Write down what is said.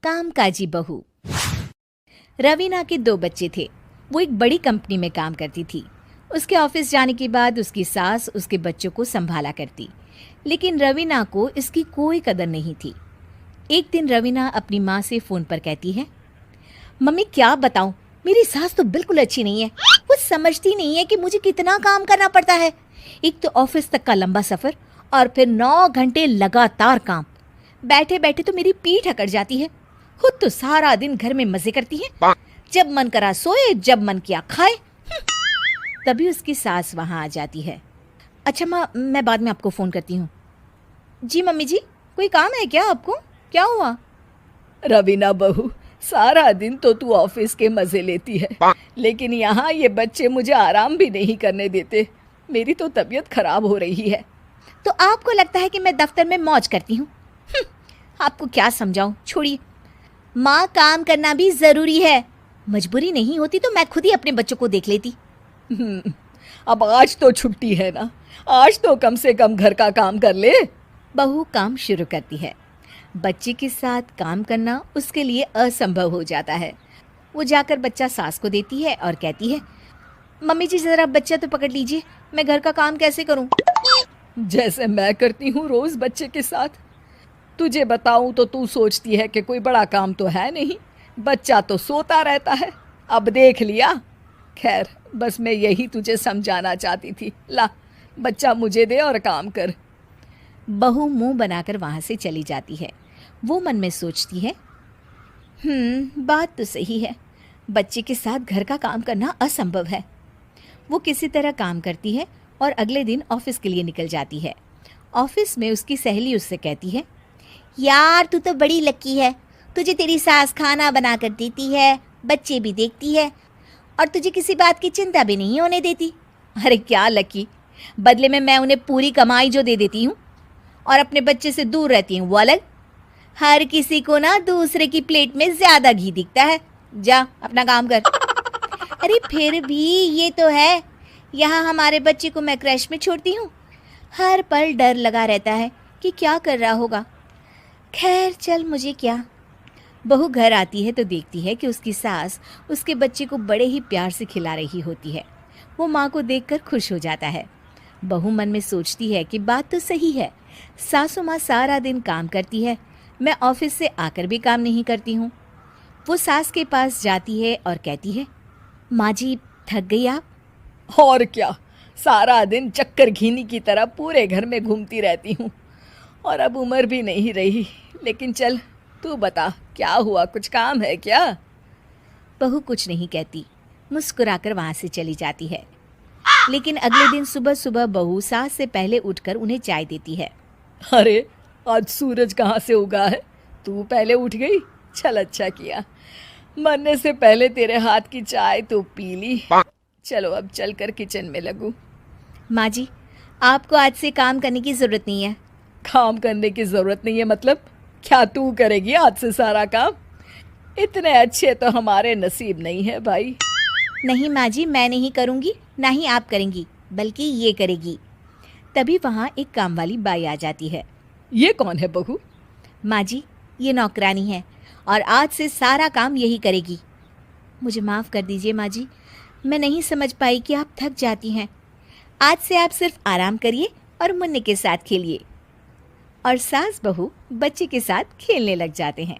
कामकाजी बहू। रवीना के 2 बच्चे थे। वो एक बड़ी कंपनी में काम करती थी। उसके ऑफिस जाने के बाद उसकी सास उसके बच्चों को संभाला करती, लेकिन रवीना को इसकी कोई कदर नहीं थी। एक दिन रवीना अपनी माँ से फ़ोन पर कहती है, मम्मी क्या बताऊं, मेरी सास तो बिल्कुल अच्छी नहीं है। वो समझती नहीं है कि मुझे कितना काम करना पड़ता है। एक तो ऑफिस तक का लंबा सफ़र और फिर 9 घंटे लगातार काम। बैठे बैठे तो मेरी पीठ अकड़ जाती है। खुद तो सारा दिन घर में मजे करती है, जब मन करा सोए, जब मन किया खाए। तभी उसकी सास वहां आ जाती है। अच्छा माँ, मैं बाद में आपको फ़ोन करती हूँ। जी मम्मी जी, कोई काम है क्या आपको? क्या हुआ? रवीना बहू, सारा दिन तो तू ऑफिस के मजे लेती है, लेकिन यहाँ ये बच्चे मुझे आराम भी नहीं करने देते। मेरी तो तबीयत खराब हो रही है। तो आपको लगता है कि मैं दफ्तर में मौज करती हूँ? आपको क्या समझाऊं, छोड़िए। माँ, काम करना भी ज़रूरी है। मजबूरी नहीं होती तो मैं खुद ही अपने बच्चों को देख लेती। अब आज तो छुट्टी है ना, आज तो कम से कम घर का काम कर ले। बहू काम शुरू करती है। बच्चे के साथ काम करना उसके लिए असंभव हो जाता है। वो जाकर बच्चा सास को देती है और कहती है, मम्मी जी ज़रा बच्चा तो पकड़ लीजिए, मैं घर का काम कैसे करूं? जैसे मैं करती हूँ रोज बच्चे के साथ। तुझे बताऊं तो तू सोचती है कि कोई बड़ा काम तो है नहीं, बच्चा तो सोता रहता है। अब देख लिया। खैर, बस मैं यही तुझे समझाना चाहती थी। ला, बच्चा मुझे दे और काम कर। बहू मुंह बनाकर वहां से चली जाती है। वो मन में सोचती है, बात तो सही है, बच्चे के साथ घर का काम करना असंभव है। वो किसी तरह काम करती है और अगले दिन ऑफिस के लिए निकल जाती है। ऑफिस में उसकी सहेली उससे कहती है, यार तू तो बड़ी लकी है, तुझे तेरी सास खाना बना कर देती है, बच्चे भी देखती है और तुझे किसी बात की चिंता भी नहीं होने देती। अरे क्या लकी, बदले में मैं उन्हें पूरी कमाई जो दे देती हूँ और अपने बच्चे से दूर रहती हूँ वो अलग। हर किसी को ना दूसरे की प्लेट में ज़्यादा घी दिखता है। जा अपना काम कर। अरे फिर भी ये तो है, यहाँ हमारे बच्चे को मैं क्रैश में छोड़ती हूँ, हर पल डर लगा रहता है कि क्या कर रहा होगा। खैर चल, मुझे क्या। बहू घर आती है तो देखती है कि उसकी सास उसके बच्चे को बड़े ही प्यार से खिला रही होती है। वो माँ को देखकर खुश हो जाता है। बहू मन में सोचती है कि बात तो सही है, सासू माँ सारा दिन काम करती है, मैं ऑफिस से आकर भी काम नहीं करती हूँ। वो सास के पास जाती है और कहती है, माँ जी थक गई आप? और क्या, सारा दिन चक्कर घीनी की तरह पूरे घर में घूमती रहती हूँ और अब उम्र भी नहीं रही। लेकिन चल तू बता, क्या हुआ, कुछ काम है क्या? बहू कुछ नहीं कहती, मुस्कुराकर वहाँ से चली जाती है। लेकिन अगले दिन सुबह सुबह बहू सास से पहले उठकर उन्हें चाय देती है। अरे आज सूरज कहाँ से उगा है, तू पहले उठ गई। चल अच्छा किया, मरने से पहले तेरे हाथ की चाय तो पी ली। चलो अब चलकर किचन में लगूं। माँ जी, आपको आज से काम करने की ज़रूरत नहीं है। काम करने की ज़रूरत नहीं है मतलब? क्या तू करेगी आज से सारा काम? इतने अच्छे तो हमारे नसीब नहीं है भाई। नहीं माँ जी, मैं नहीं करूँगी, ना ही आप करेंगी, बल्कि ये करेगी। तभी वहाँ एक काम वाली बाई आ जाती है। ये कौन है बहू? माँ जी, ये नौकरानी है और आज से सारा काम यही करेगी। मुझे माफ़ कर दीजिए माँ जी, मैं नहीं समझ पाई कि आप थक जाती हैं। आज से आप सिर्फ आराम करिए और मुन्ने के साथ खेलिए। और सास बहू बच्चे के साथ खेलने लग जाते हैं।